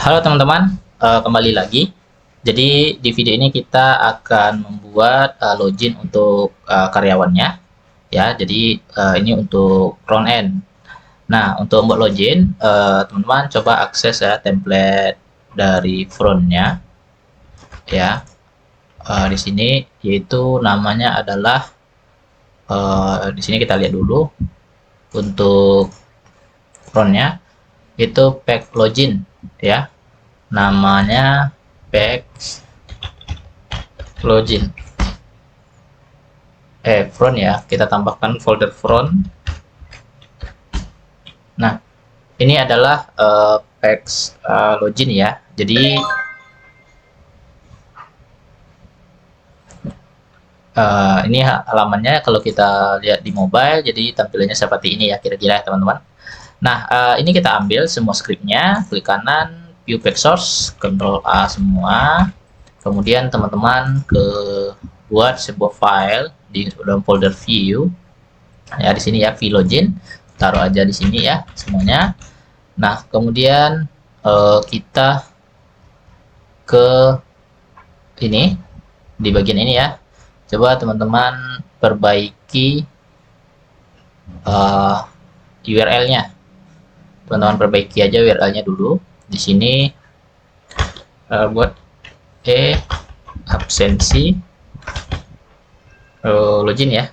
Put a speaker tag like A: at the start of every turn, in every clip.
A: Halo teman-teman, kembali lagi. Jadi di video ini kita akan membuat login untuk karyawannya, ya. Jadi ini untuk front end. Nah, untuk membuat login, teman-teman coba akses ya template dari frontnya, ya. Di sini yaitu namanya adalah di sini kita lihat dulu untuk frontnya itu pack login, ya. Namanya pack login front ya, kita tambahkan folder front. Nah, ini adalah packs login ya. Jadi ini halamannya kalau kita lihat di mobile, jadi tampilannya seperti ini ya kira-kira ya teman-teman. Nah, ini kita ambil semua scriptnya, klik kanan, view pack source, Ctrl A semua. Kemudian teman-teman buat sebuah file di dalam folder view. Ya, di sini ya vlogin, taruh aja di sini ya semuanya. Nah, kemudian kita ke ini di bagian ini ya. Coba teman-teman perbaiki URL-nya. Teman-teman perbaiki aja URL-nya dulu. Di sini buat absensi login ya.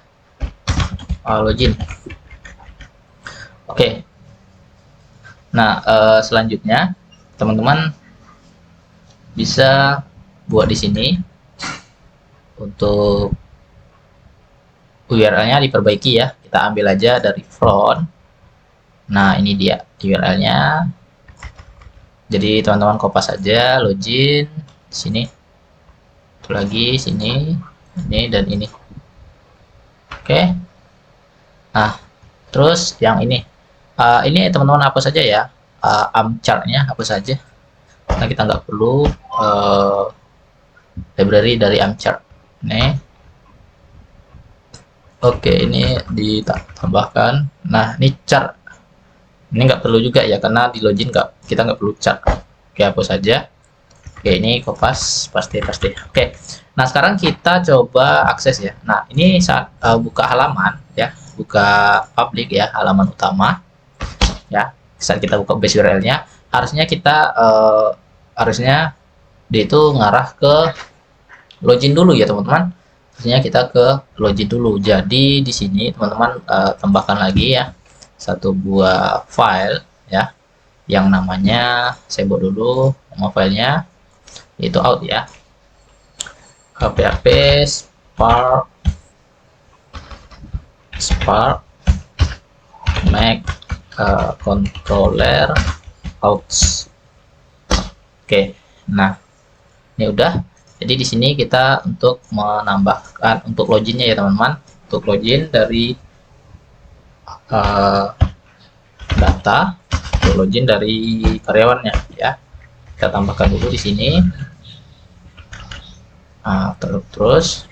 A: Login. Oke. Nah, selanjutnya teman-teman bisa buat di sini untuk URL-nya diperbaiki ya. Kita ambil aja dari front. Nah, ini dia URL-nya. Jadi teman-teman kopas aja login di sini. Itu lagi sini, ini dan ini. Oke. Nah, terus yang ini teman-teman hapus saja ya, amchart-nya hapus saja. Nah, kita nggak perlu library dari amchart. Nih, oke, ini ditambahkan. Nah, ini chart. Ini nggak perlu juga ya, karena di login kita nggak perlu chart. Oke, hapus saja. Oke, ini kopas pasti. Oke, nah sekarang kita coba akses ya. Nah, ini saat buka halaman ya, buka public ya, halaman utama ya. Saat kita buka base URL-nya, harusnya dia itu ngarah ke login dulu ya teman-teman. Harusnya kita ke login dulu. Jadi di sini teman-teman tambahkan lagi ya satu buah file ya, yang namanya saya buat dulu nama filenya itu out ya, php spark make controller outs. Oke, nah ini udah. Jadi di sini kita untuk menambahkan untuk loginnya ya teman-teman, untuk login dari data, untuk login dari karyawannya ya. Kita tambahkan dulu di sini. Nah, terus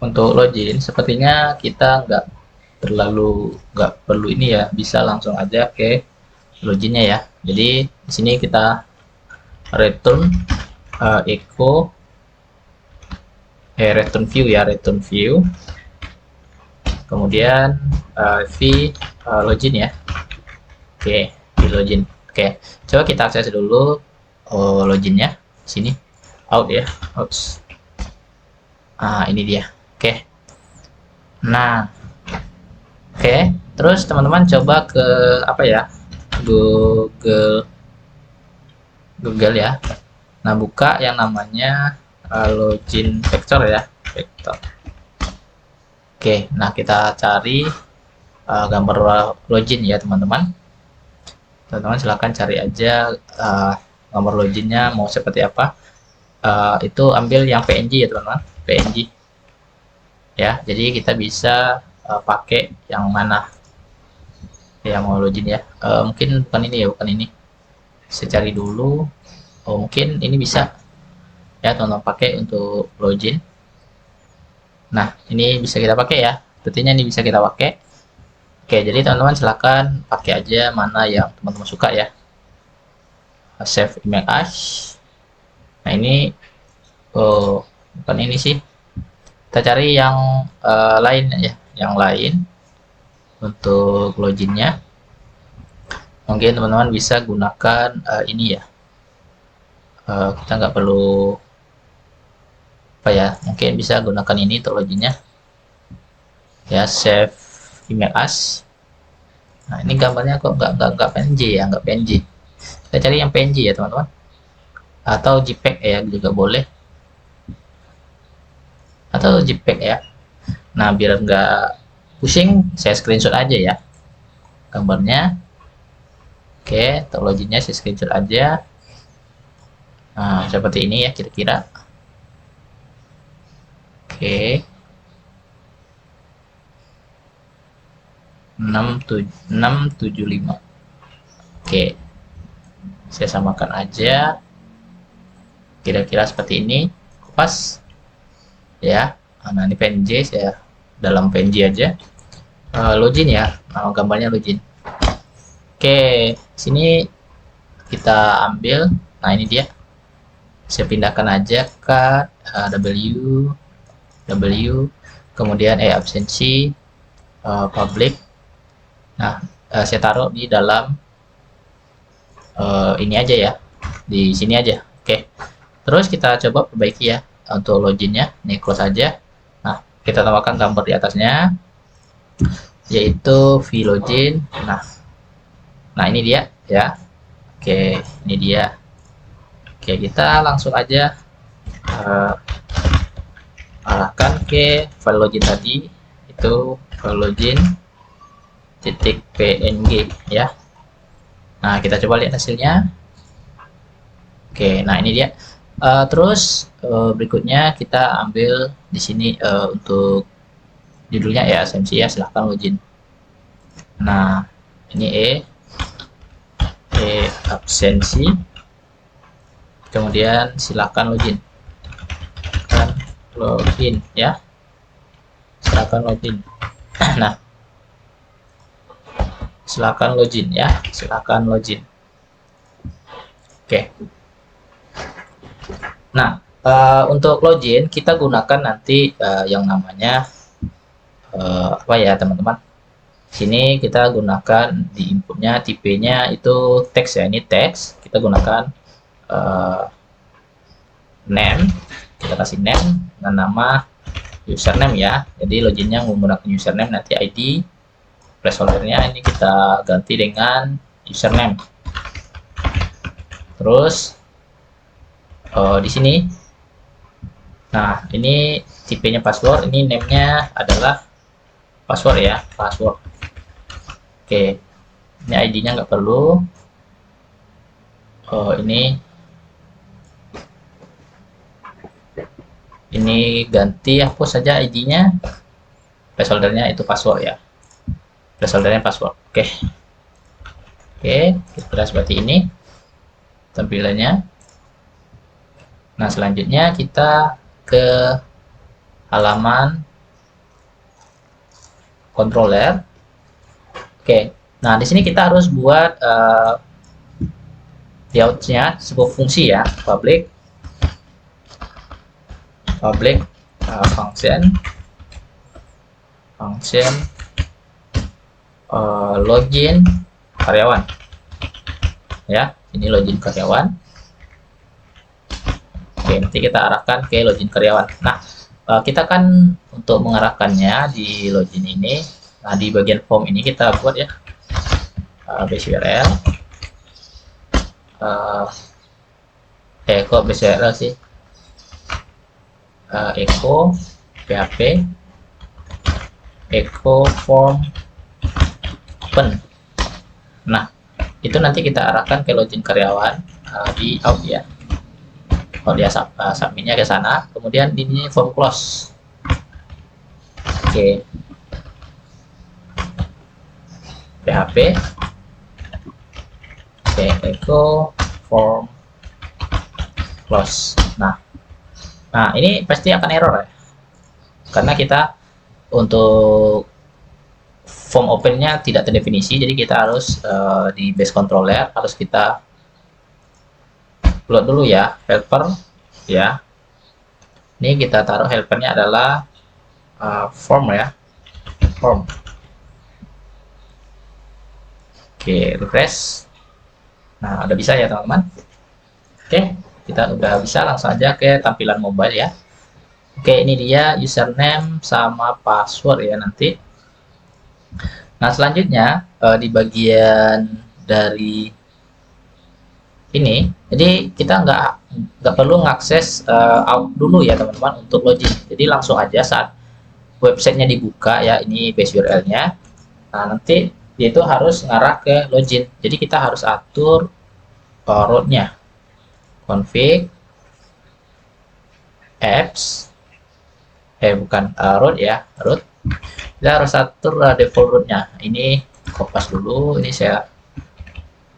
A: untuk login sepertinya kita nggak perlu ini ya, bisa langsung aja ke loginnya ya. Jadi di sini kita return echo return view ya, return view, kemudian login ya. Oke, di login. Oke, coba kita akses dulu loginnya. Sini out ya, out. Ini dia. Oke, nah, oke, terus teman-teman coba ke apa ya, Google ya. Nah, buka yang namanya login vector ya, vector. Oke, nah kita cari gambar login ya teman-teman. Teman-teman silahkan cari aja gambar loginnya mau seperti apa. Itu ambil yang PNG ya teman-teman, PNG ya. Jadi kita bisa pakai yang mana yang mau login ya. Mungkin bukan ini ya, bukan ini. Saya cari dulu. Oh, mungkin ini bisa ya teman-teman pakai untuk login. Nah, ini bisa kita pakai ya. Sepertinya ini bisa kita pakai. Oke, jadi teman-teman silahkan pakai aja mana yang teman-teman suka ya. save email as. Nah ini bukan ini sih, kita cari yang lain ya, yang lain untuk loginnya. Mungkin teman-teman bisa gunakan ini ya, kita nggak perlu apa ya, mungkin bisa gunakan ini untuk loginnya ya, save email as. Nah ini gambarnya kok nggak PNG ya, nggak PNG. Kita cari yang PNG ya teman-teman, atau JPEG ya juga boleh, atau JPEG ya. Nah biar nggak pusing, saya screenshot aja ya gambarnya. Oke, untuk loginnya saya screenshot aja. Nah seperti ini ya kira-kira. Oke, 675. Oke, saya samakan aja kira-kira seperti ini, pas ya. Nah ini PNG, saya dalam PNG aja. Login ya, nah, gambarnya login. Oke, sini kita ambil. Nah ini dia, saya pindahkan aja ke W, kemudian absensi, public. Nah saya taruh di dalam ini aja ya, di sini aja. Oke, terus kita coba perbaiki ya untuk loginnya. Ini close aja. Nah kita tambahkan gambar di atasnya, yaitu vlogin. Nah ini dia ya. Oke, ini dia. Oke, kita langsung aja arahkan ke file login tadi, itu file login .png ya. Nah kita coba lihat hasilnya. Oke, nah ini dia. Terus berikutnya kita ambil di sini untuk judulnya absensi ya, silahkan login. Nah ini absensi, kemudian silahkan login. Login ya, silakan login. Nah silakan login ya, silakan login. Oke. Nah untuk login kita gunakan nanti yang namanya apa ya teman-teman. Sini kita gunakan di inputnya, tipenya itu teks ya, ini teks. Kita gunakan name, kita kasih name dengan nama username ya. Jadi loginnya menggunakan username, nanti ID placeholdernya ini kita ganti dengan username. Terus di sini, nah ini tipenya password, ini name-nya adalah password ya, password. Oke, ini ID-nya nggak perlu. Ini ganti, hapus saja ID-nya. Placeholder-nya itu password ya. Placeholder-nya password. Oke, kira-kira seperti ini tampilannya. Nah selanjutnya kita ke halaman controller. Oke, nah di sini kita harus buat layoutnya sebuah fungsi ya, public function login karyawan ya. Ini login karyawan. Oke, nanti kita arahkan ke login karyawan. Nah kita kan untuk mengarahkannya di login ini, nah di bagian form ini kita buat ya base URL, kok base URL sih, echo php echo form open. Nah itu nanti kita arahkan ke login karyawan di out ya. Kalau dia submitnya ke sana, kemudian ini form close. Oke, php echo form close. Nah ini pasti akan error ya, karena kita untuk form opennya tidak terdefinisi. Jadi kita harus di base controller harus kita load dulu ya, helper ya. Ini kita taruh helpernya adalah form ya, form. Oke, refresh. Nah, udah bisa ya teman-teman. Oke, kita udah bisa, langsung aja ke tampilan mobile ya. Oke, ini dia username sama password ya nanti. Nah, selanjutnya di bagian dari ini, jadi kita nggak perlu ngakses out dulu ya teman-teman untuk login. Jadi langsung aja saat websitenya dibuka ya, ini base URL-nya. Nah, nanti dia itu harus ngarah ke login. Jadi kita harus atur root-nya. Config apps, bukan root ya, root. Kita harus atur default root-nya. Ini kopas dulu, ini saya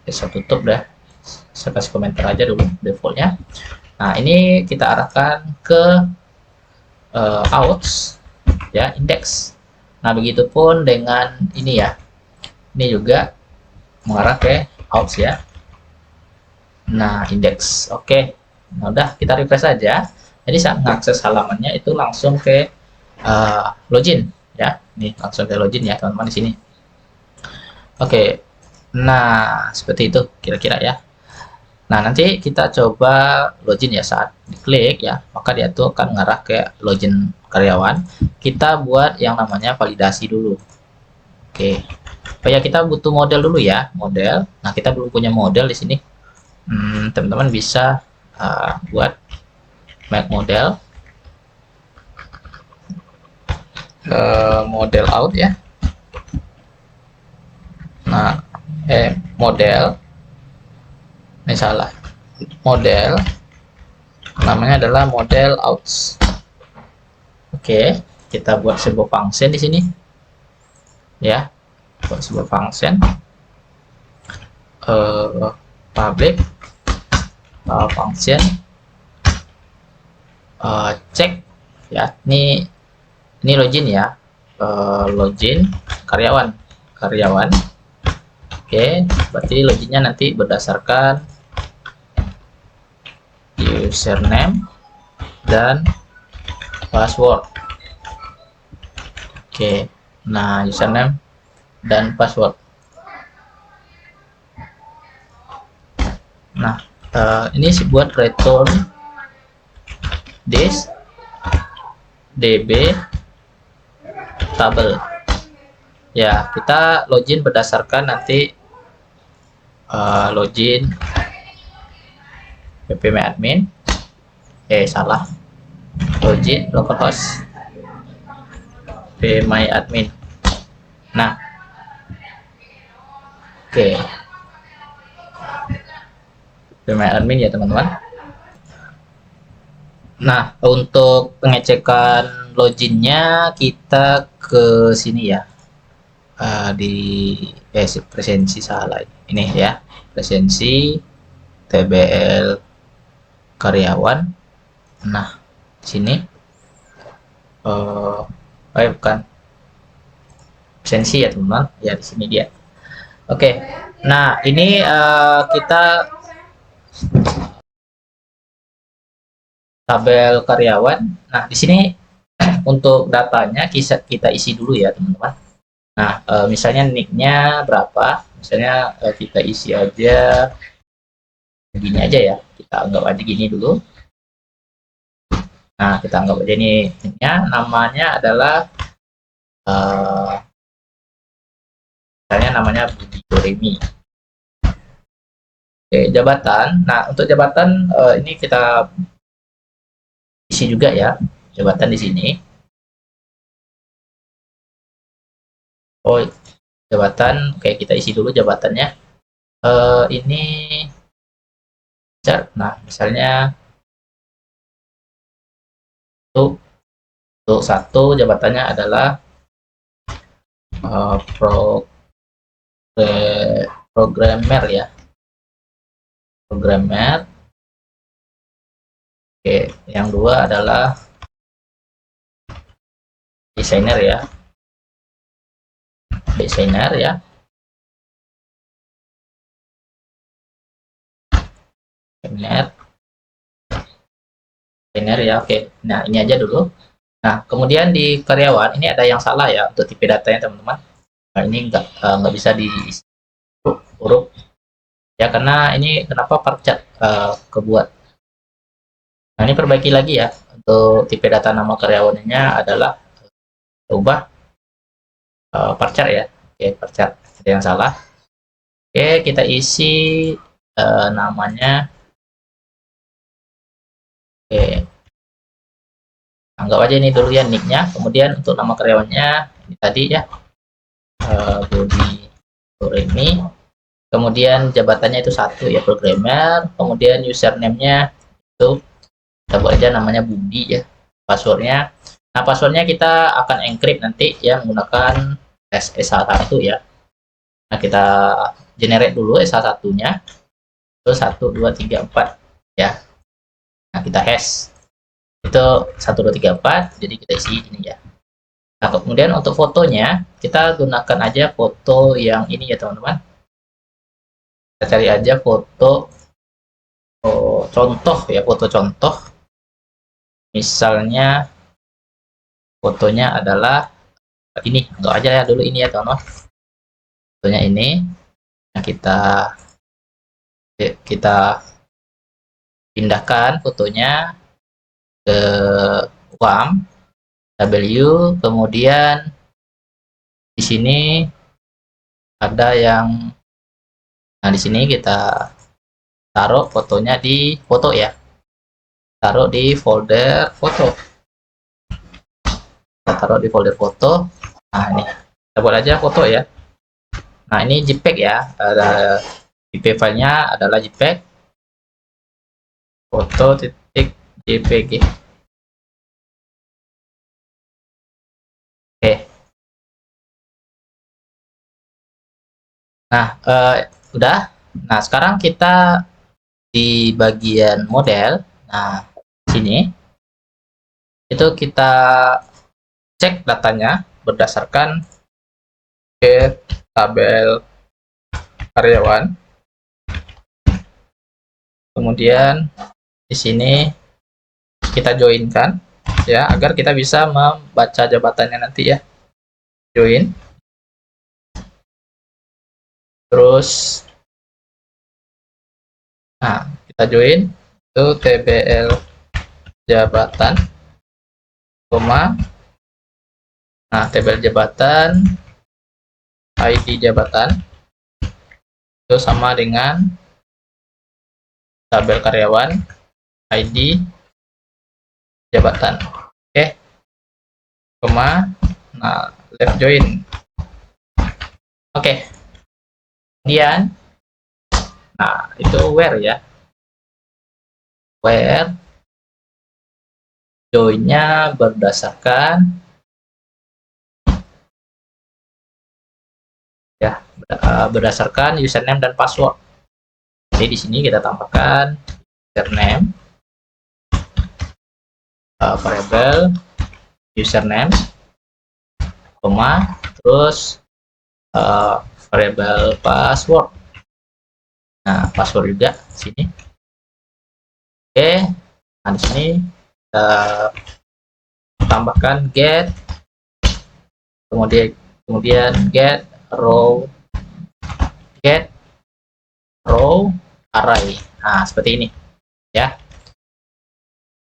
A: tutup dah. Saya kasih komentar aja dulu defaultnya. Nah, ini kita arahkan ke outs ya, index. Nah, begitupun dengan ini ya. Ini juga mengarah ke outs ya. Nah, index. Oke. Nah, udah kita refresh saja. Jadi saat mengakses halamannya itu langsung ke login ya. Nih, langsung ke login ya, teman-teman di sini. Oke. Nah, seperti itu kira-kira ya. Nah, nanti kita coba login ya, saat diklik ya, maka dia tuh akan ngarah ke login karyawan. Kita buat yang namanya validasi dulu. Oke. Oh ya, kita butuh model dulu ya, model. Nah, kita belum punya model di sini. Teman-teman bisa buat make model, model out ya. Nah, model, ini salah, model namanya adalah model outs. Oke, kita buat sebuah function di sini ya, buat sebuah function public function cek ya. Ini login ya, login karyawan. Oke, berarti loginnya nanti berdasarkan username dan password. Oke, nah username dan password. Nah, ini buat return this db table ya. Kita login berdasarkan nanti login ppmadmin, salah, login localhost pmyadmin. Nah, oke, pmyadmin ya teman-teman. Nah, untuk pengecekan loginnya kita ke sini ya, di presensi salah ini ya, presensi tbl karyawan. Nah, sini bukan presensi ya teman-teman ya, di sini dia. Oke, nah ini kita tabel karyawan. Nah, di sini untuk datanya kita isi dulu ya teman-teman. Nah, misalnya nicknya berapa, misalnya kita isi aja gini aja ya, kita anggap aja gini dulu. Nah, kita anggap aja ini nicknya, namanya adalah misalnya namanya Budi Doremi. Oke, jabatan. Nah, untuk jabatan ini kita isi juga ya, jabatan di sini. Oh, jabatan, oke, kita isi dulu jabatannya. Ini, nah misalnya untuk satu jabatannya adalah programmer ya, programmer. Oke, yang dua adalah desainer ya, desainer ya. Webinar, webinar ya, oke. Nah, ini aja dulu. Nah, kemudian di karyawan ini ada yang salah ya untuk tipe datanya teman-teman. Nah, ini nggak bisa diisi huruf ya, karena ini kenapa parcat kebuat. Nah, ini perbaiki lagi ya untuk tipe data nama karyawannya adalah ubah parcat ya. Oke, parcat ada yang salah. Oke, kita isi namanya. Oke, anggap aja ini dulu ya nicknya. Kemudian untuk nama karyawannya ini tadi ya, Budi Remi. Kemudian jabatannya itu satu ya, programmer. Kemudian username-nya itu kita buat aja namanya Budi ya. Passwordnya, nah passwordnya kita akan encrypt nanti ya menggunakan SSH1 ya. Nah, kita generate dulu SSH1-nya. Itu 1 2 3 4 ya. Nah, kita hash itu 1 2 3 4, jadi kita isi ini ya. Nah, kemudian untuk fotonya kita gunakan aja foto yang ini ya teman-teman. Kita cari aja foto contoh ya, foto contoh. Misalnya fotonya adalah ini, enggak aja ya dulu ini ya teman-teman. Fotonya ini. Nah, kita pindahkan fotonya ke WAM W, kemudian di sini ada yang, nah di sini kita taruh fotonya di foto ya, taruh di folder foto, kita taruh di folder foto. Nah, ini kita buat aja foto ya. Nah, ini JPEG ya, IP filenya adalah JPEG, foto titik JPG. Oke, nah udah. Nah, sekarang kita di bagian model. Nah, sini itu kita cek datanya berdasarkan get tabel karyawan. Kemudian di sini kita joinkan ya, agar kita bisa membaca jabatannya nanti ya. Join. Terus nah, kita join itu TBL jabatan, koma. Nah, TBL jabatan, ID jabatan itu sama dengan tabel karyawan, ID jabatan. Oke. Koma. Nah, left join. Oke. Kemudian nah, itu where ya. Where join-nya berdasarkan ya, berdasarkan username dan password. Jadi di sini kita tambahkan username, variable username, koma, terus variable password. Nah, password juga sini. Oke. Nah, di sini kita tambahkan get, kemudian get row array. Nah, seperti ini ya.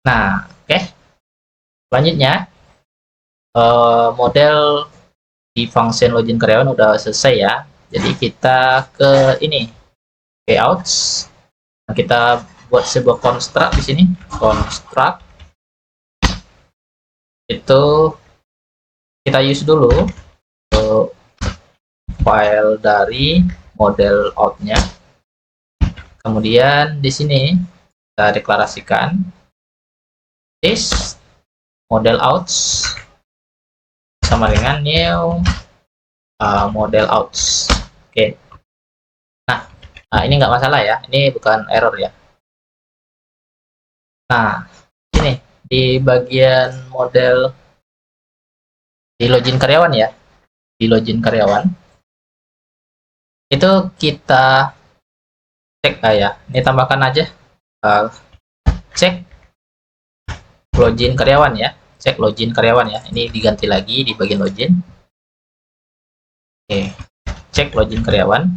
A: Nah, oke. Selanjutnya model di function login karyawan udah selesai ya. Jadi kita ke ini payouts. Nah, kita buat sebuah construct di sini. Construct itu kita use dulu file dari model out-nya. Kemudian di sini kita deklarasikan this model outs sama dengan new model outs. Oke. Nah, ini nggak masalah ya. Ini bukan error ya. Nah, ini di bagian model di login karyawan ya. Di login karyawan itu kita cek ya. Ini tambahkan aja uh, cek login karyawan ya, cek login karyawan ya. Ini diganti lagi di bagian login. Oke, cek login karyawan.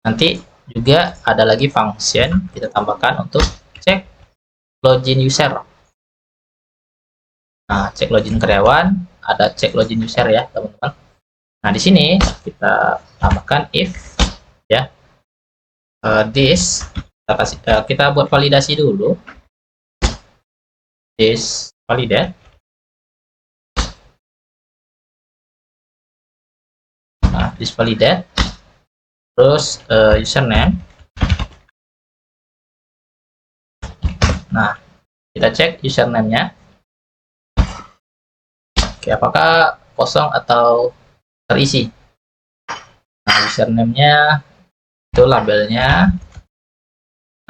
A: Nanti juga ada lagi function kita tambahkan untuk cek login user. Nah, cek login karyawan, ada cek login user ya, teman-teman. Nah, di sini kita tambahkan if ya, this kita buat validasi dulu. This validate. Nah, this validate. Terus username. Nah, kita cek username-nya. Oke, apakah kosong atau terisi? Nah, username-nya itu labelnya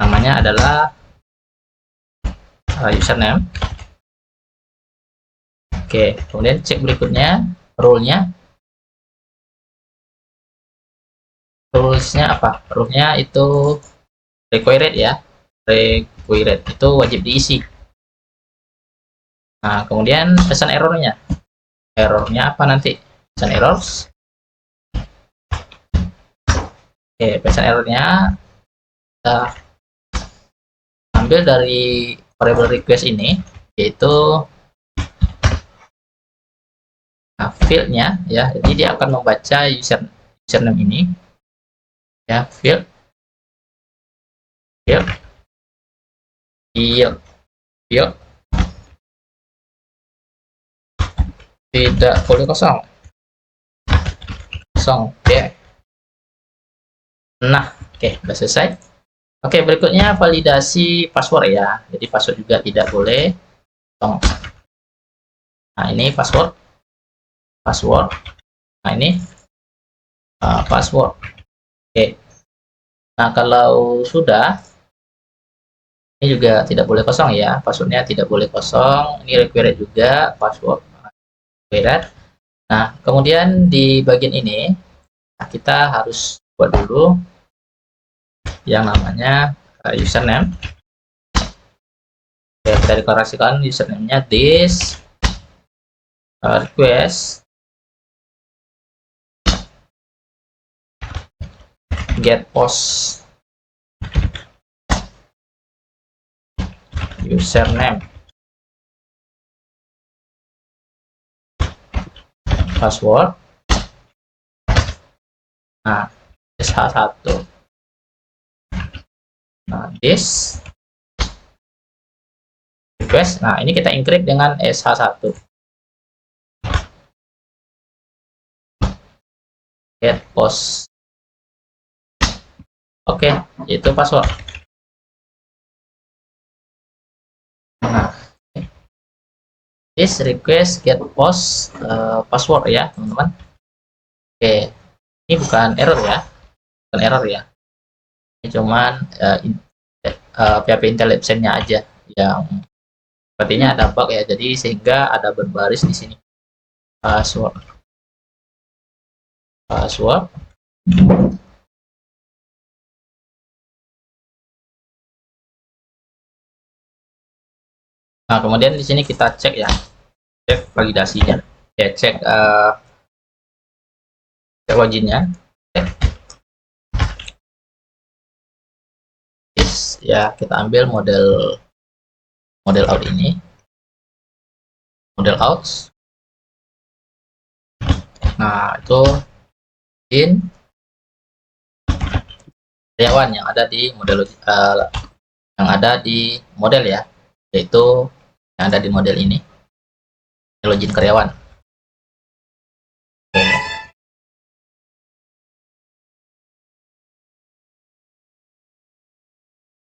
A: namanya adalah username. Oke, kemudian cek berikutnya role-nya. Rules-nya apa? Rule-nya itu required ya. Required itu wajib diisi. Nah, kemudian pesan error-nya. Error-nya apa nanti? Pesan errors. Oke, pesan error-nya kita ambil dari variable request ini, yaitu field-nya ya. Jadi dia akan membaca username ini ya, field tidak boleh kosong ya. Nah, oke, sudah selesai. Oke, berikutnya validasi password ya. Jadi password juga tidak boleh kosong. Nah, ini password. Nah, ini password. Oke. Nah, kalau sudah, ini juga tidak boleh kosong ya. Passwordnya tidak boleh kosong. Ini required juga password. Required. Nah, kemudian di bagian ini, nah, kita harus buat dulu yang namanya username. Oke, kita deklarasikan username-nya this request get post username password. Nah, SH1. Nah, this request. Nah, ini kita encrypt dengan SH1. Get post. Oke, itu password. Nah, this request get post password ya, teman-teman. Oke, ini bukan error ya, Ini cuman PHP IntelliSense-nya aja yang sepertinya ada bug ya, jadi sehingga ada berbaris di sini password. Nah, kemudian di sini kita cek ya, cek validasinya ya, cek loginnya ya. Kita ambil model out ini, model out. Nah, itu in karyawan yang ada di model ya, yaitu yang ada di model ini, login karyawan.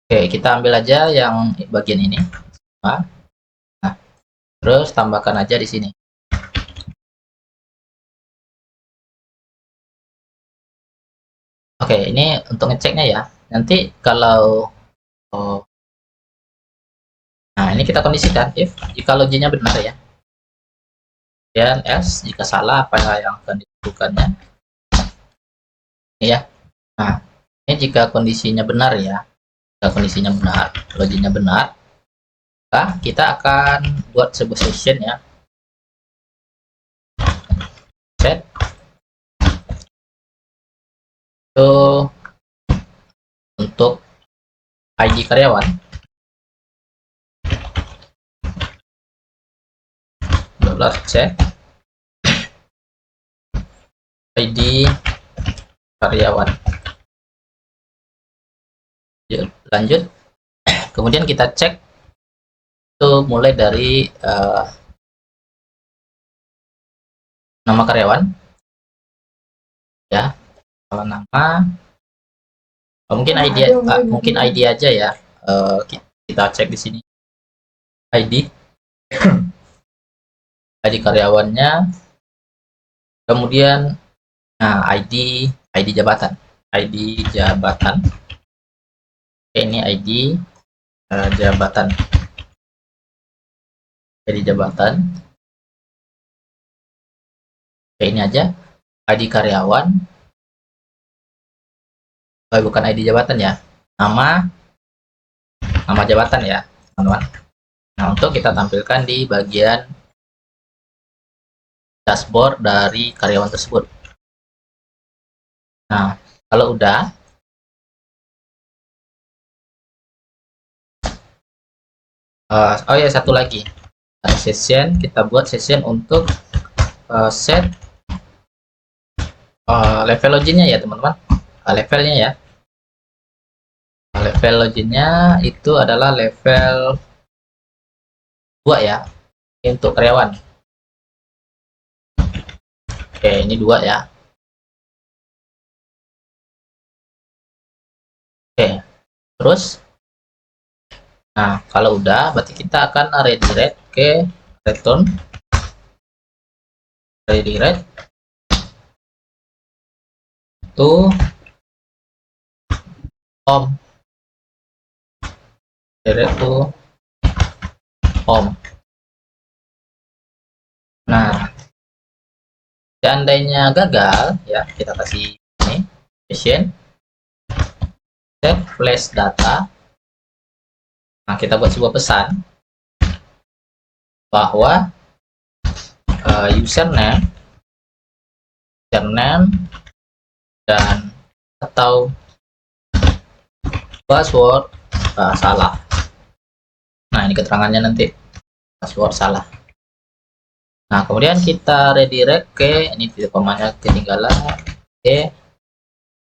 A: Oke, kita ambil aja yang bagian ini. Nah, terus tambahkan aja di sini. Oke, ini untuk ngeceknya ya. Nanti kalau nah, ini kita kondisikan if jika loginnya benar ya. Dan else jika salah apa yang akan dilakukannya. Ini ya. Nah, ini jika kondisinya benar ya. kondisinya benar, loginnya benar, maka kita akan buat sebuah session ya. Set itu untuk ID karyawan, $set ID karyawan. Lanjut, kemudian kita cek itu mulai dari nama karyawan ya. Kalau nama mungkin ID aja ya. Kita cek di sini ID karyawannya, kemudian ID jabatan. Ini ID jabatan. Ini aja ID karyawan, bukan ID jabatan ya, nama jabatan ya teman-teman. Nah, untuk kita tampilkan di bagian dashboard dari karyawan tersebut. Nah, kalau udah, oh ya, satu lagi, session, kita buat session untuk set level loginnya ya teman-teman. Levelnya ya, level loginnya itu adalah level 2 ya, untuk karyawan. Oke, ini 2 ya. Oke, terus nah kalau udah, berarti kita akan redirect ke return, redirect to home, redirect to home. Nah, seandainya gagal ya, kita kasih ini session set flash data. Nah, kita buat sebuah pesan bahwa username dan atau password salah. Nah, ini keterangannya nanti, password salah. Nah, kemudian kita redirect ke ini, titik komanya ketinggalan. Oke.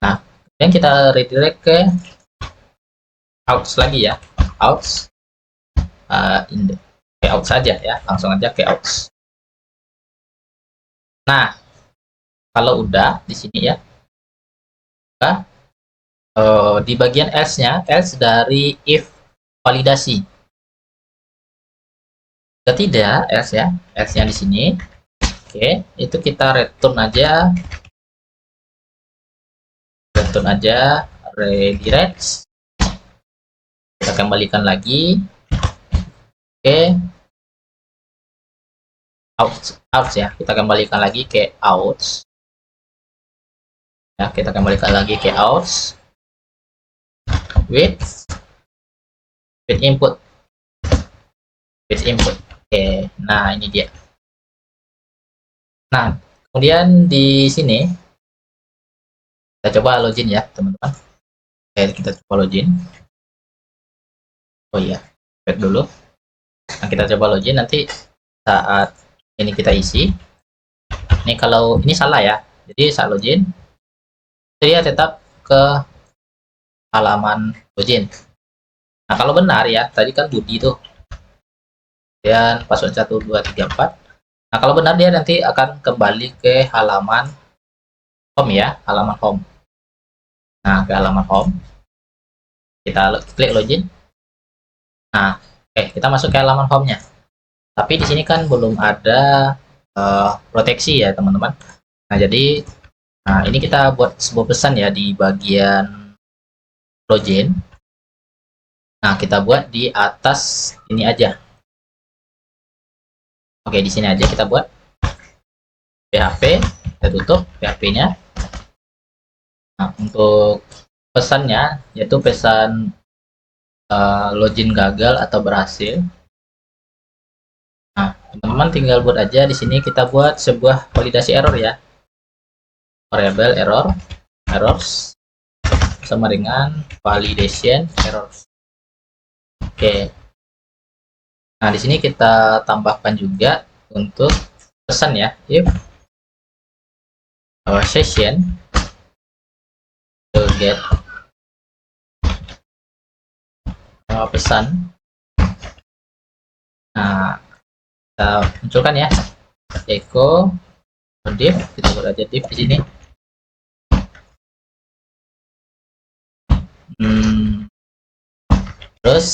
A: Nah, kemudian kita redirect ke outs lagi ya, outs ke outs saja ya, langsung aja ke outs. Nah, kalau udah di sini ya, di bagian else-nya, else dari if validasi. Jika tidak, else ya, else-nya di sini. Oke, itu kita return aja redirect. Kita kembalikan lagi. Oke, outs ya, kita kembalikan lagi ke outs ya, kita kembalikan lagi ke outs with input. Oke, nah ini dia. Nah, kemudian di sini kita coba login ya teman-teman. Oke, kita coba login. Oh iya, back dulu. Nah, kita coba login, nanti saat ini kita isi. Ini kalau ini salah ya, jadi saat login dia tetap ke halaman login. Nah, kalau benar ya, tadi kan Budi tuh, dan password 1 2 3 4. Nah, kalau benar dia nanti akan kembali ke halaman home ya, halaman home. Nah, ke halaman home, kita klik login. Nah, kita masuk ke halaman home-nya. Tapi di sini kan belum ada proteksi ya teman-teman. Nah, jadi ini kita buat sebuah pesan ya di bagian login. Nah, kita buat di atas ini aja. Oke, di sini aja kita buat PHP, kita tutup PHP-nya. Nah, untuk pesannya yaitu pesan login gagal atau berhasil. Nah, teman-teman tinggal buat aja di sini, kita buat sebuah validasi error ya. Variable errors sama dengan validation errors. Oke. Nah, di sini kita tambahkan juga untuk pesan ya, if our session to get pesan. Nah, kita munculkan ya, echo div, kita buat aja div di sini. Terus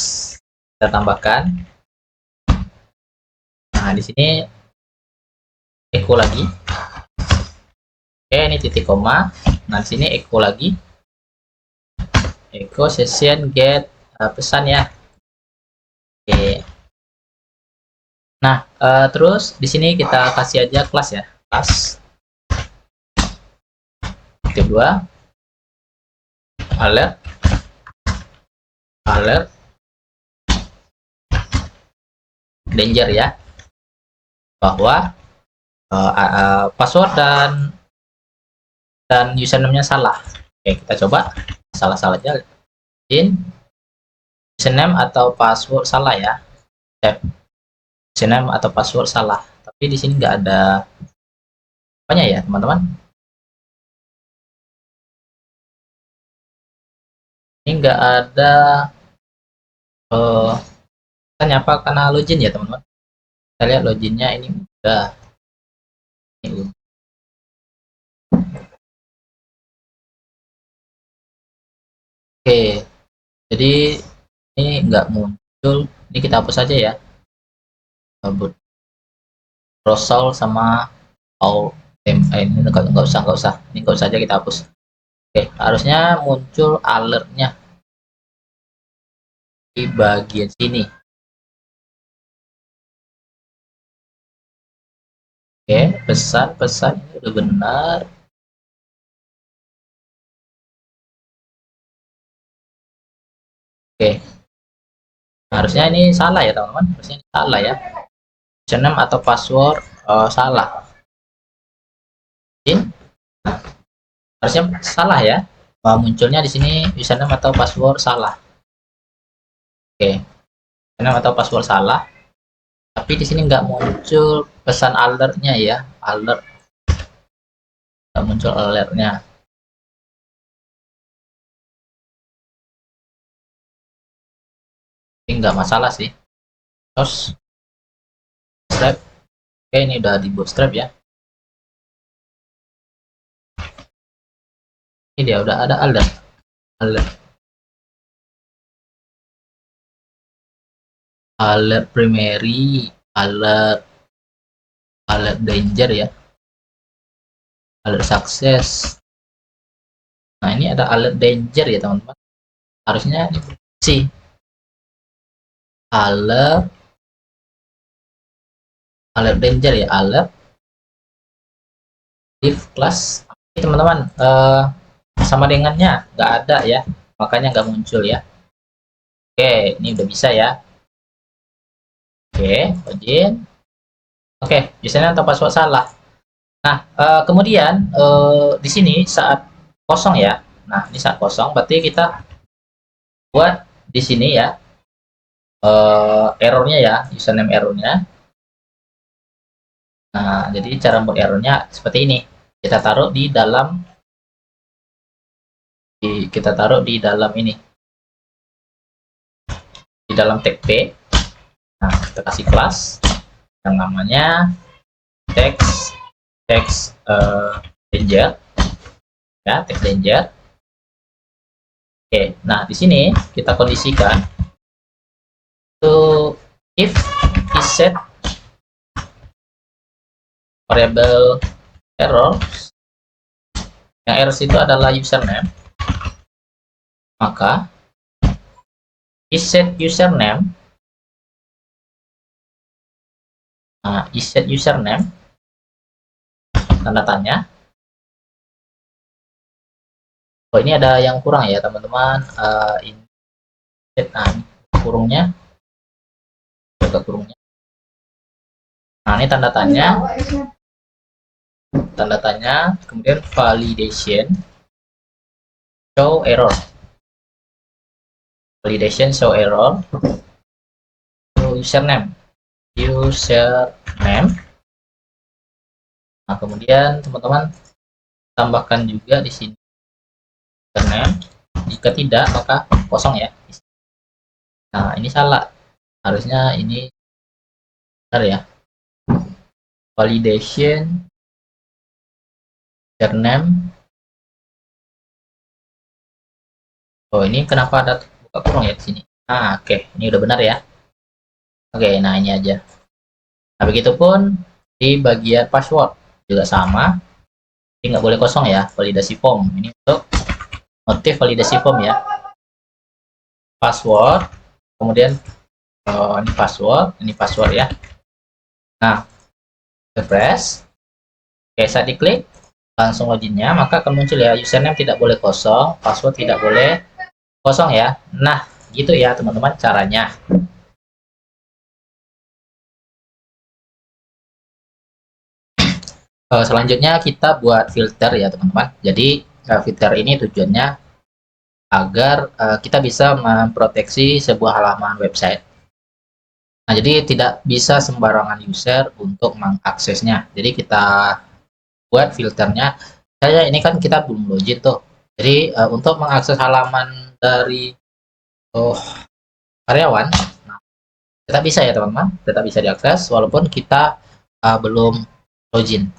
A: kita tambahkan. Nah, di sini echo lagi. Oke, ini titik koma. Nah, di sini echo lagi. Echo session get pesan ya. Oke. Nah, terus di sini kita kasih aja kelas ya, kelas. Kedua, alert danger ya, bahwa password dan username-nya salah. Oke, kita coba salah-salah aja. Username atau password salah ya. Username atau password salah. Tapi di sini nggak ada apanya ya, teman-teman. Ini nggak ada apa karena login ya, teman-teman. Kita lihat loginnya ini udah. Oke, jadi ini nggak muncul. Ini kita hapus saja ya. Browser sama all ini nggak usah. Ini nggak usah aja, kita hapus. Oke, harusnya muncul alertnya di bagian sini. Oke, pesan ini udah benar. Oke, harusnya ini salah ya teman-teman, harusnya ini salah ya, username atau password salah. Nah, harusnya salah ya, munculnya di sini username atau password salah. Oke, username atau password salah, tapi di sini nggak muncul pesan alertnya ya, alert nggak muncul alertnya. Ini nggak masalah sih. Terus bootstrap, oke ini udah di bootstrap ya. Ini dia udah ada alert primary, alert danger ya, alert success. Nah, ini ada alert danger ya teman-teman, harusnya ini sih alert danger ya, alert if class. Ini teman-teman sama dengannya nggak ada ya, makanya nggak muncul ya. Oke, ini udah bisa ya. Oke, login. Oke, username atau password salah. Nah, kemudian di sini saat kosong ya. Nah, ini saat kosong berarti kita buat di sini ya errornya ya, username errornya. Nah, jadi cara buat errornya seperti ini. Kita taruh di dalam ini, di dalam tag P. Nah, kita kasih kelas yang namanya text danger ya, text danger. Oke, nah di sini kita kondisikan to if is set variable errors, yang errors itu adalah username, maka is set username. Nah, is set username tanda tanya. Oh, ini ada yang kurang ya teman-teman, ini Nah, ini kurungnya, buka kurungnya. Nah, ini tanda tanya, kemudian validation show error, username. Nah, kemudian teman-teman tambahkan juga di sini username. Jika tidak, maka kosong ya. Nah, ini salah. Harusnya ini benar ya. Validation username. Oh, ini kenapa ada buka kurung ya di sini? Nah, oke, ini udah benar ya. Oke, nah ini aja. Nah, begitupun di bagian password juga sama. Ini nggak boleh kosong ya, validasi form. Ini untuk motif validasi form ya. Password, kemudian ini password ya. Nah, refresh. Oke, saat diklik langsung loginnya, maka akan muncul ya, username tidak boleh kosong, password tidak boleh kosong ya. Nah, gitu ya teman-teman caranya. Selanjutnya kita buat filter ya teman-teman. Jadi filter ini tujuannya agar kita bisa memproteksi sebuah halaman website. Nah, jadi tidak bisa sembarangan user untuk mengaksesnya. Jadi kita buat filternya. Saya ini kan kita belum login tuh. Jadi untuk mengakses halaman dari karyawan, nah, tetap bisa ya teman-teman, tetap bisa diakses walaupun kita belum login.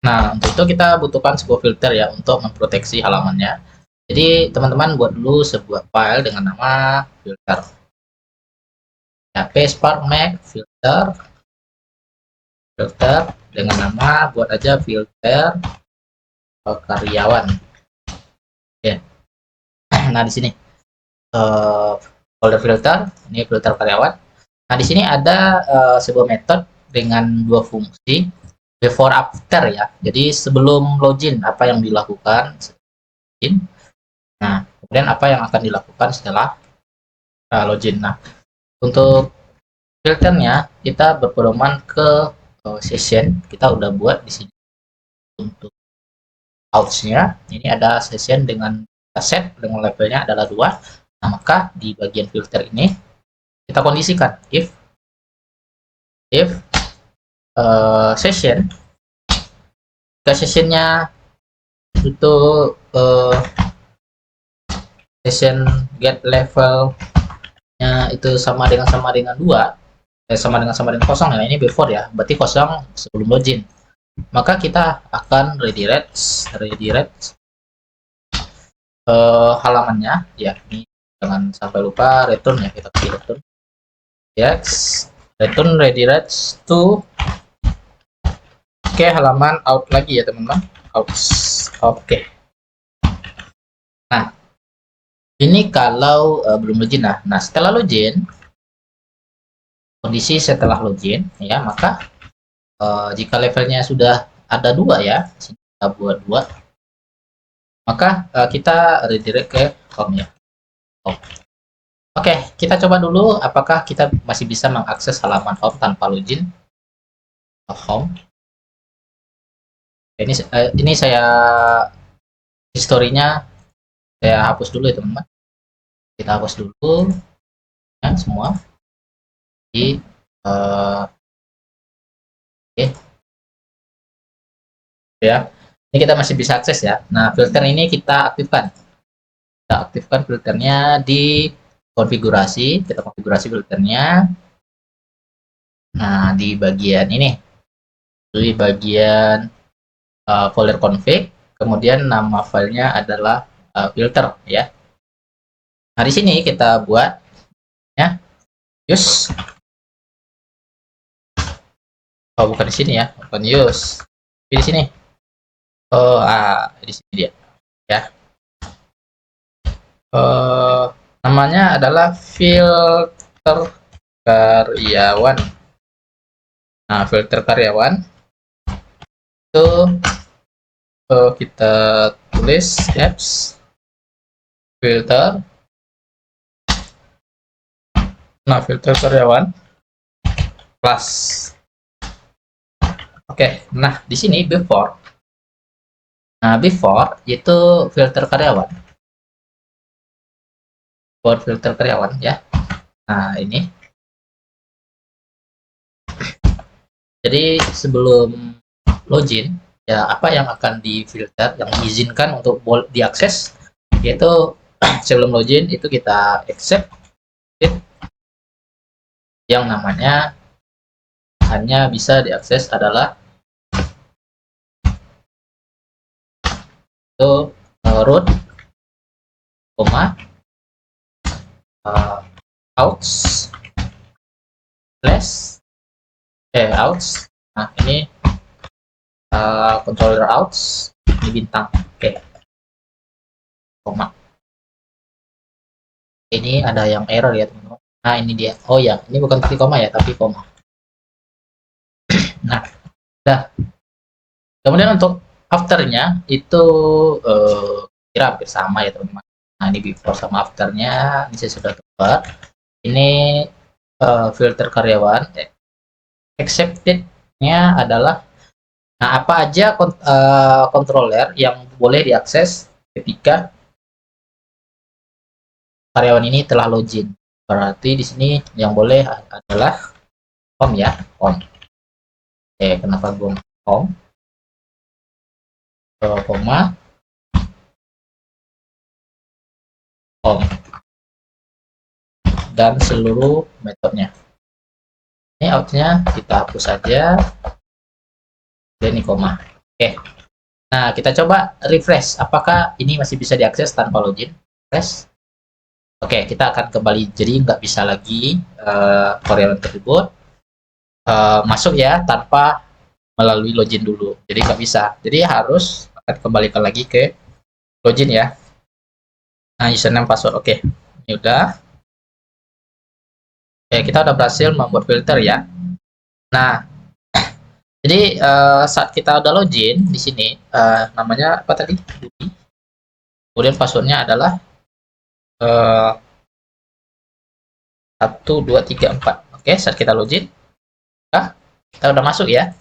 A: Nah, untuk itu kita butuhkan sebuah filter ya untuk memproteksi halamannya. Jadi teman-teman buat dulu sebuah file dengan nama filter. Ya, PSpark Mac filter dengan nama, buat aja filter karyawan. Oke. Nah, di sini folder filter, ini filter karyawan. Nah, di sini ada sebuah metode dengan dua fungsi, before after ya. Jadi sebelum login apa yang dilakukan, nah kemudian apa yang akan dilakukan setelah login. Nah, untuk filternya kita berpedoman ke session, kita udah buat di sini. Untuk outs-nya ini ada session dengan set dengan levelnya adalah 2. Nah, maka di bagian filter ini kita kondisikan if session, jika sessionnya itu session get levelnya itu sama dengan 2, sama dengan kosong ya, ini before ya, berarti kosong sebelum login. Maka kita akan redirect halamannya ya. Ini jangan sampai lupa return ya, kita pilih return. Yes, return redirect to halaman out lagi ya teman-teman. Oke. Nah, ini kalau belum login. Nah, setelah login, kondisi setelah login ya, maka jika levelnya sudah ada 2 ya, sini kita buat 2, maka kita redirect ke home ya. Oke, kita coba dulu apakah kita masih bisa mengakses halaman home tanpa login. Home. Ini saya historinya saya hapus dulu ya teman-teman. Kita hapus dulu ya semua. Di oke. Ya. Ini kita masih bisa akses ya. Nah, filter ini kita aktifkan. Kita aktifkan filternya di konfigurasi, kita konfigurasi filternya. Nah, di bagian ini, di bagian folder config, kemudian nama filenya adalah filter ya. Nah, di sini kita buat ya use. Oh, bukan di sini ya, bukan use. Di sini. Oh, di sini dia ya. Namanya adalah filter karyawan. Nah, filter karyawan itu kita tulis apps filter Nah, filter karyawan plus. Oke, nah di sini before. Nah, before itu filter karyawan. Buat filter karyawan ya. Nah, ini. Jadi sebelum login, ya apa yang akan difilter, yang diizinkan untuk diakses, yaitu sebelum login itu kita accept yang namanya hanya bisa diakses adalah itu root, koma, outs, slash, outs. Nah ini controller outs, ini bintang, oke, koma. Ini ada yang error ya teman-teman. Nah ini dia. Oh ya, ini bukan titik koma ya, tapi koma. Nah, dah. Kemudian untuk afternya itu kira hampir sama ya teman-teman. Nah ini before sama afternya ini saya sudah tepat. Ini filter karyawan. Accepted-nya adalah nah apa aja controller yang boleh diakses ketika karyawan ini telah login. Berarti di sini yang boleh adalah home ya, home. Kenapa gue home? Koma home dan seluruh metodenya. Ini outnya kita hapus saja. Dan ini koma. Oke. Nah, kita coba refresh. Apakah ini masih bisa diakses tanpa login? Refresh. Oke, kita akan kembali. Jadi nggak bisa lagi karyawan tersebut masuk ya tanpa melalui login dulu. Jadi nggak bisa. Jadi harus akan kembalikan lagi ke login ya. Nah, username password. Oke. Ini udah. Oke, kita udah berhasil membuat filter ya. Nah, jadi saat kita udah login di sini namanya apa tadi? Kemudian passwordnya adalah 1 2 3 4. Oke, saat kita login, kita udah masuk ya.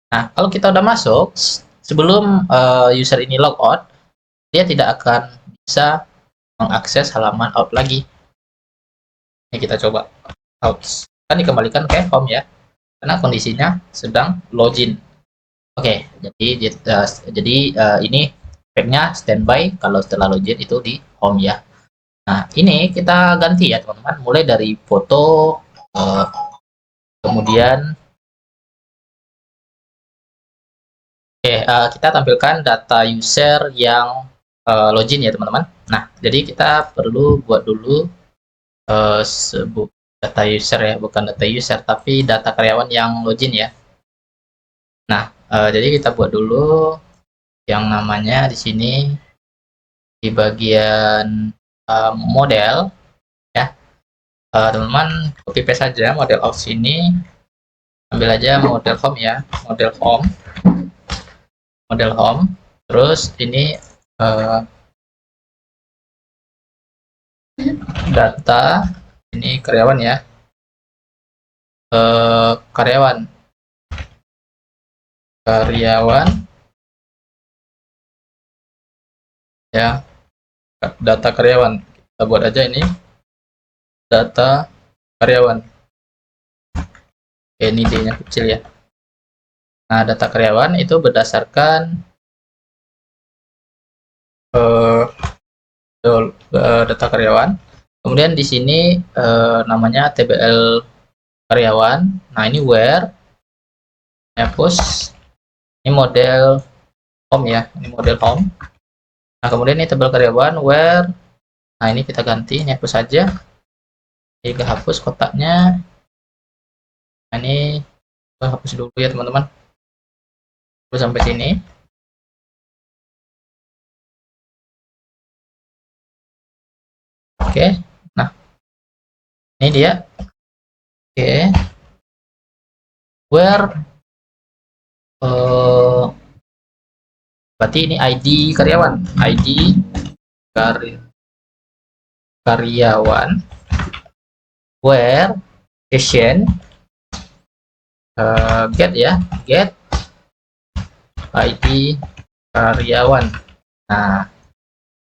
A: Nah, kalau kita udah masuk, sebelum user ini logout, dia tidak akan bisa mengakses halaman out lagi. Ini kita coba out. Kan dikembalikan ke home ya, karena kondisinya sedang login. Oke, jadi ini efeknya standby kalau setelah login itu di home ya. Nah, ini kita ganti ya teman-teman, mulai dari foto, kemudian kita tampilkan data user yang login ya teman-teman. Nah, jadi kita perlu buat dulu data user ya, bukan data user, tapi data karyawan yang login ya. Nah, jadi kita buat dulu yang namanya di sini di bagian model ya. Teman-teman copy paste saja model of sini, ambil aja model home ya, model home, terus ini data ini karyawan ya, karyawan ya, data karyawan kita buat aja ini data karyawan. Ini D-nya kecil ya. Nah, data karyawan itu berdasarkan data karyawan. Kemudian di sini namanya TBL karyawan. Nah, ini where, hapus. Ini model home ya, ini model home. Nah, kemudian ini tabel karyawan where. Nah, ini kita ganti, ini hapus saja. Ini hapus kotaknya. Nah, ini hapus dulu ya teman-teman. Terus sampai sini. Oke, nah ini dia. Oke, where berarti ini ID karyawan, ID karyawan. where session get ya, get ID karyawan. Nah,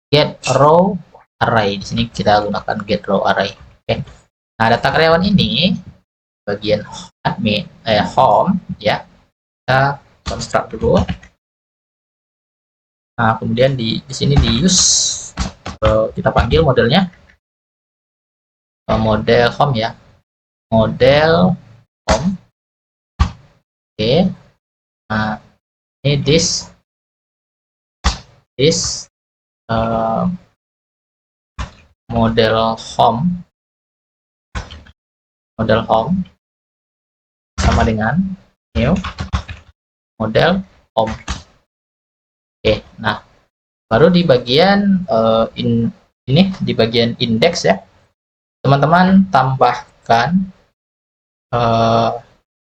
A: get row array. Di sini kita gunakan get row array. Oke. Nah, data karyawan ini bagian admin home ya. Kita construct dulu. Nah, kemudian di sini di use kita panggil modelnya model home ya. Model home. Oke. Nah, ini this model home sama dengan new model home. Oke, nah baru di bagian ini di bagian index ya, teman-teman tambahkan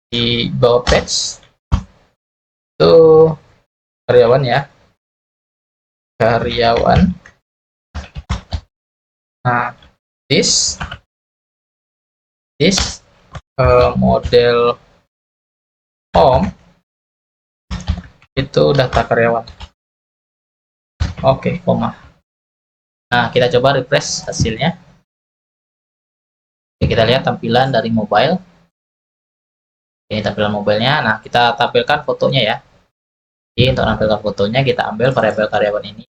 A: di bawah page itu karyawan ya, karyawan. Nah, this model home itu data karyawan. Oke, koma. Nah, kita coba refresh hasilnya. Oke, kita lihat tampilan dari mobile. Ini tampilan mobilenya. Nah, kita tampilkan fotonya ya. Jadi untuk menampilkan fotonya kita ambil variabel karyawan ini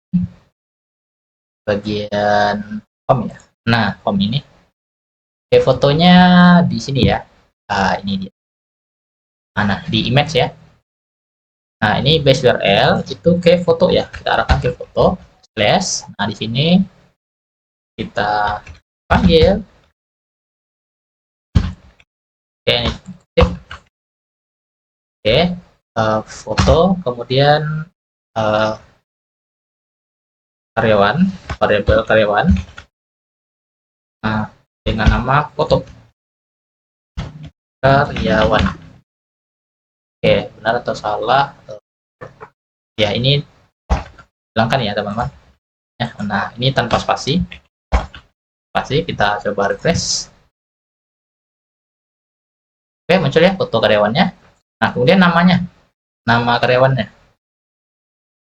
A: bagian home ya. Nah, home ini. Oke, fotonya di sini ya. Nah, ini dia. Mana? Di image ya. Nah, ini base URL itu ke foto ya. Kita arahkan ke foto slash. Nah, di sini kita panggil. Oke, ini. Oke, foto, kemudian karyawan, variabel karyawan. Nah, dengan nama foto karyawan. Oke, benar atau salah? Ya, ini hilangkan ya teman-teman. Nah, ini tanpa spasi. Spasi, kita coba refresh. Oke, muncul ya foto karyawannya. Nah, kemudian namanya, nama karyawannya.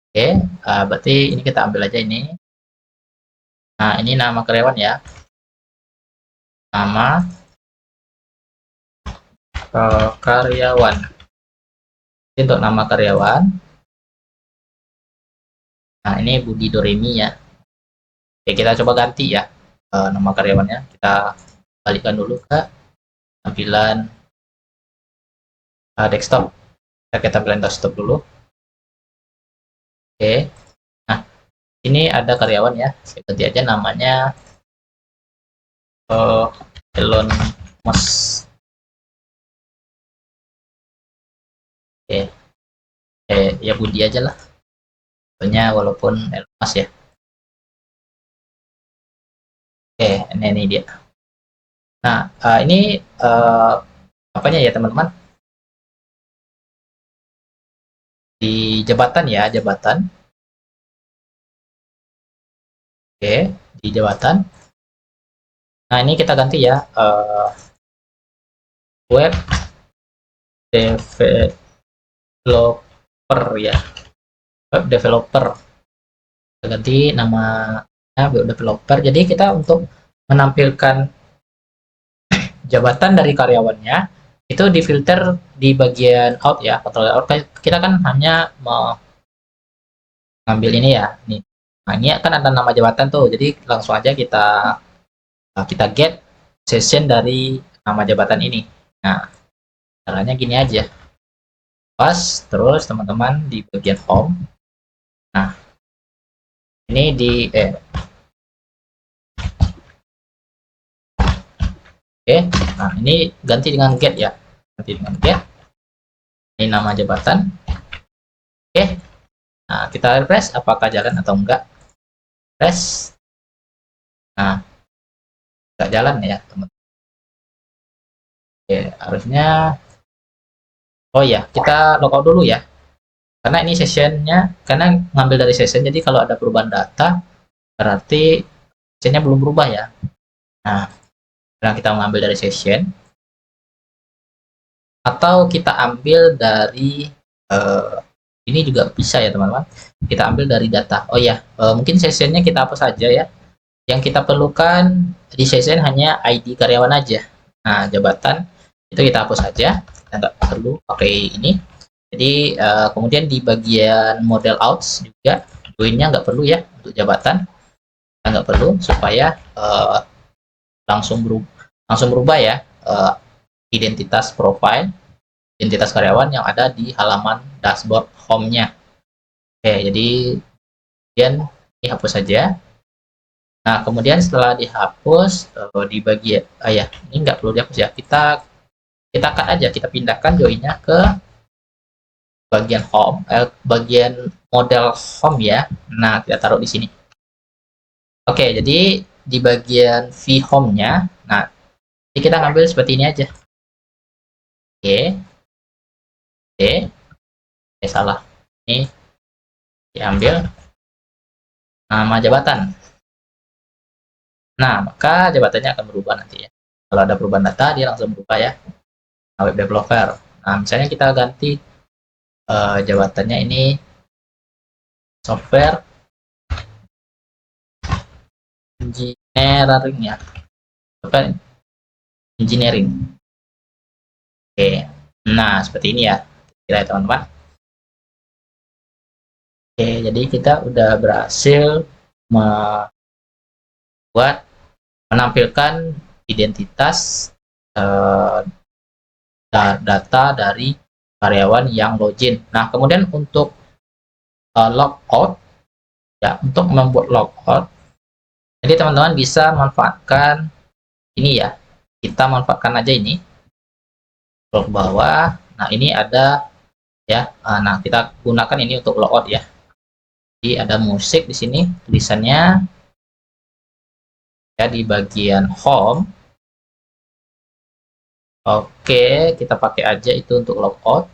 A: Oke, berarti ini kita ambil aja ini. Nah, ini nama karyawan ya. Nama karyawan. Ini untuk nama karyawan. Nah, ini Budi Doremi ya. Oke, kita coba ganti ya nama karyawannya. Kita balikkan dulu ke tampilan desktop. Kita ke tampilan desktop dulu. Oke. Nah, ini ada karyawan ya. Saya ganti aja namanya Elon Musk. Oke. Ya Budi aja lah. Soalnya walaupun Elon Musk ya. Oke, ini dia. Nah, ini apanya ya teman-teman? Di jabatan ya, jabatan. Oke, di jabatan. Nah, ini kita ganti ya, web developer ya, web developer. Kita ganti namanya web developer. Jadi kita untuk menampilkan jabatan dari karyawannya itu difilter di bagian out ya, control out. Kita kan hanya mengambil ini ya, nih. Nah, ini kan ada nama jabatan tuh, jadi langsung aja kita get session dari nama jabatan ini. Nah, caranya gini aja. Pas, terus teman-teman di bagian home. Nah, ini di Oke, nah ini ganti dengan get ya. Ganti dengan get. Ini nama jabatan. Oke. Nah, kita refresh apakah jalan atau enggak. Refresh. Nah, enggak jalan ya, teman-teman. Oke, harusnya kita logout dulu ya. Karena ini sessionnya, karena ngambil dari session, jadi kalau ada perubahan data, berarti sessionnya belum berubah ya. Nah, Nah, kita mengambil dari session, atau kita ambil dari ini juga bisa ya teman-teman. Kita ambil dari data. Oh ya, mungkin sessionnya kita hapus saja ya. Yang kita perlukan di session hanya ID karyawan aja. Nah, jabatan itu kita hapus saja. Kita nggak perlu pakai ini. Jadi kemudian di bagian model outs juga joinnya nggak perlu ya untuk jabatan. Kita nggak perlu supaya langsung berubah ya identitas profile, identitas karyawan yang ada di halaman dashboard home-nya. Oke, jadi kemudian dihapus saja. Nah, kemudian setelah dihapus di bagian ya ini nggak perlu dihapus ya. Kita cut aja, kita pindahkan joinnya ke bagian home, bagian model home ya. Nah, kita taruh di sini. Oke, jadi di bagian v home-nya, nah jadi kita ngambil seperti ini aja. Oke, salah. Ini diambil nama jabatan. Nah, maka jabatannya akan berubah nanti ya. Kalau ada perubahan data, dia langsung berubah ya. Nah, web developer. Nah, misalnya kita ganti jabatannya ini software engineering ya. Software engineering. Oke. Nah, seperti ini ya. Kira teman-teman. Oke, jadi kita udah berhasil membuat menampilkan identitas data dari karyawan yang login. Nah, kemudian untuk logout ya, untuk membuat logout, jadi teman-teman bisa manfaatkan ini ya. Kita manfaatkan aja ini. Scroll ke bawah. Nah, ini ada ya. Nah, kita gunakan ini untuk logout ya. Jadi ada musik di sini tulisannya ya di bagian home. Oke, kita pakai aja itu untuk logout.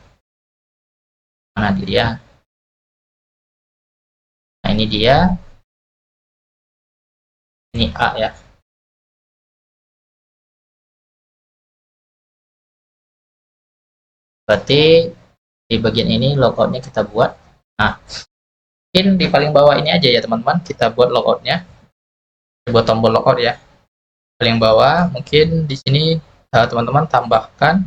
A: Mana dia? Nah, ini dia. Ini A ya. Berarti di bagian ini logoutnya kita buat. Nah, mungkin di paling bawah ini aja ya teman-teman, kita buat logoutnya. Kita buat tombol logout ya. Paling bawah, mungkin di sini teman-teman tambahkan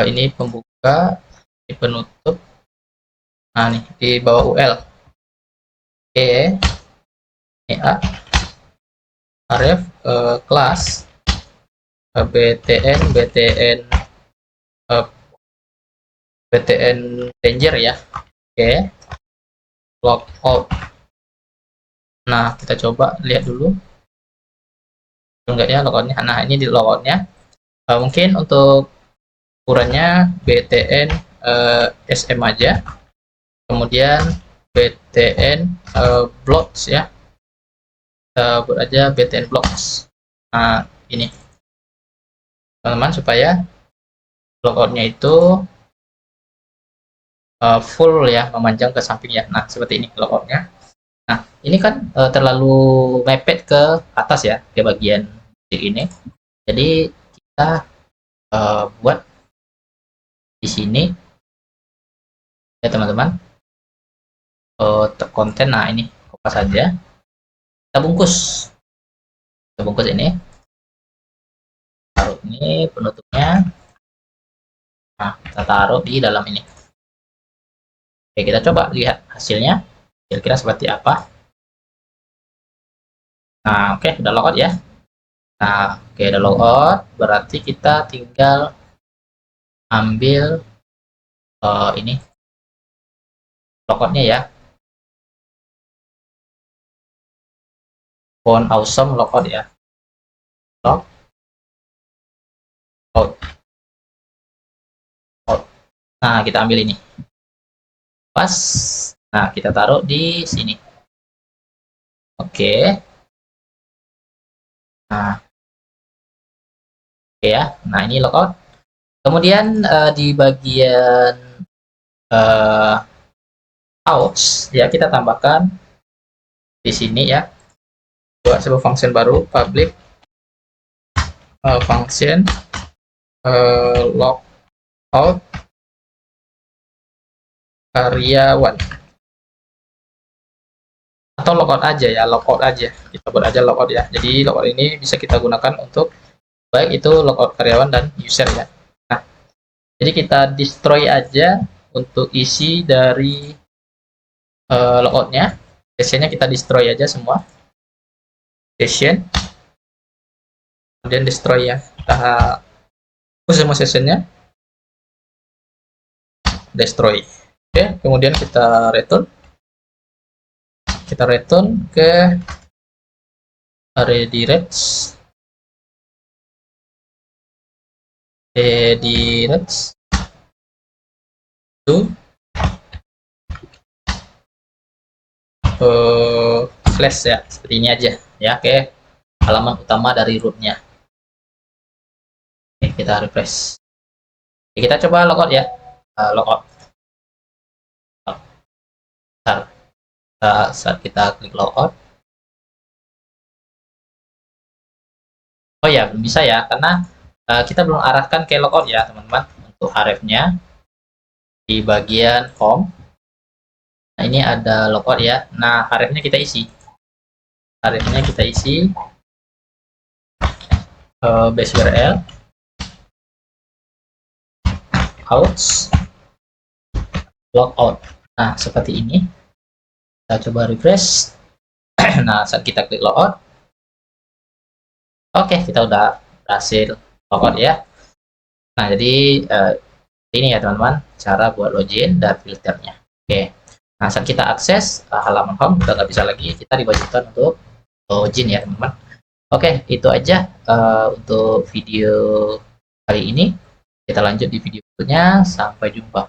A: ini pembuka, ini penutup. Nah, nih di bawah UL. E, ini A, ref, kelas, BTN, BTN Ranger ya. Oke, logout. Nah, kita coba lihat dulu. Enggak ya logoutnya. Nah, ini di logoutnya. Mungkin untuk ukurannya BTN SM aja. Kemudian BTN blocks ya. Kita buat aja BTN blocks. Nah, ini. Teman-teman supaya logoutnya itu full ya, memanjang ke samping ya. Nah, seperti ini logoutnya. Nah, ini kan terlalu mepet ke atas ya, ke bagian ini. Jadi kita buat di sini ya teman-teman. Konten, nah ini kopas saja. Kita bungkus ini. Taruh ini penutupnya. Nah, kita taruh di dalam ini. Oke, kita coba lihat hasilnya. Kira-kira seperti apa. Nah, oke, udah logout ya. Nah, oke, udah logout. Berarti kita tinggal ambil ini logoutnya ya. Font awesome logout ya. Logout. Nah, kita ambil ini. Pas. Nah, kita taruh di sini. Oke. Nah, oke ya. Nah, ini logout. Kemudian di bagian outs ya kita tambahkan di sini ya. buat sebuah function baru, public function logout karyawan, atau logout aja ya, logout aja, kita buat aja logout ya. Jadi logout ini bisa kita gunakan untuk baik itu logout karyawan dan user ya. Nah, jadi kita destroy aja untuk isi dari logoutnya. Sessionnya kita destroy aja semua, session, kemudian destroy ya, kita hapus semua sessionnya, destroy. Oke, kemudian kita return ke redirects to flash ya, seperti ini aja ya, ke halaman utama dari rootnya. Oke, kita refresh. Oke, kita coba logout ya, logout. Saat kita klik logout, oh ya, belum bisa ya, karena kita belum arahkan ke logout ya teman-teman. Untuk href-nya di bagian home, nah ini ada logout ya. Nah, href-nya kita isi, base URL out logout. Nah, seperti ini. Kita coba refresh. Nah, saat kita klik logout, oke, kita udah berhasil logout ya. Nah, jadi ini ya teman-teman, cara buat login dan filternya. Oke, nah saat kita akses halaman home, udah nggak bisa lagi, kita diwajibkan untuk login ya teman-teman. Oke, itu aja untuk video kali ini. Kita lanjut di video berikutnya. Sampai jumpa.